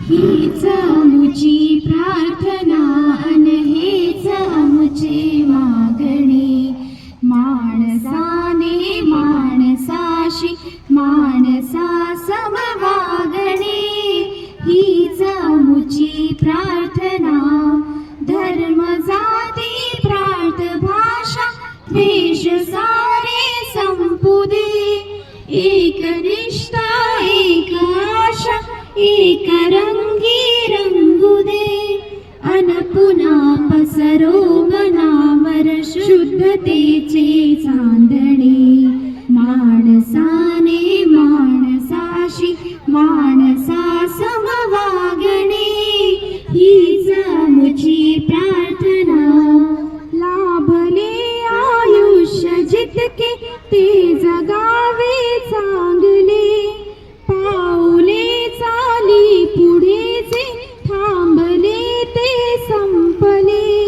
हीच आमुची प्रार्थना अन हेच आमुचे मागणे. माणसाने माणसाशी माणसा समवागणे. हीच आमुची प्रार्थना. धर्म जाती प्रांत भाषा द्वेष सारे संपू दे. एक निष्ठा एक आशा एक रंगी रंगू दे. अन पुन्हा पसरो मनावर शुद्धतेचे चांदणे. माणसाने माणसाशी माणसा समवागणे. हीच आमुची प्रार्थना. लाभले आयुष्य जितके ते जगावे चांगले. पाऊले चाली पुढेचे थांबले ते संपले.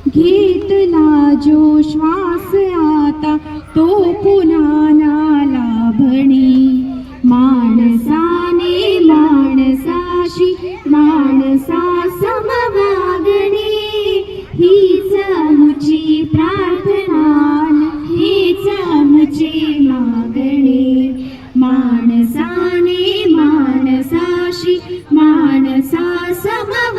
घेतला जो श्वास आता तो पुन्हा ना लाभणे. माणसाने माणसाशी माणसा समवागणे. हीच आमुची प्रार्थना हीच आमुचे मागणे. माणसाने माणसाशी माणसा समवागणे.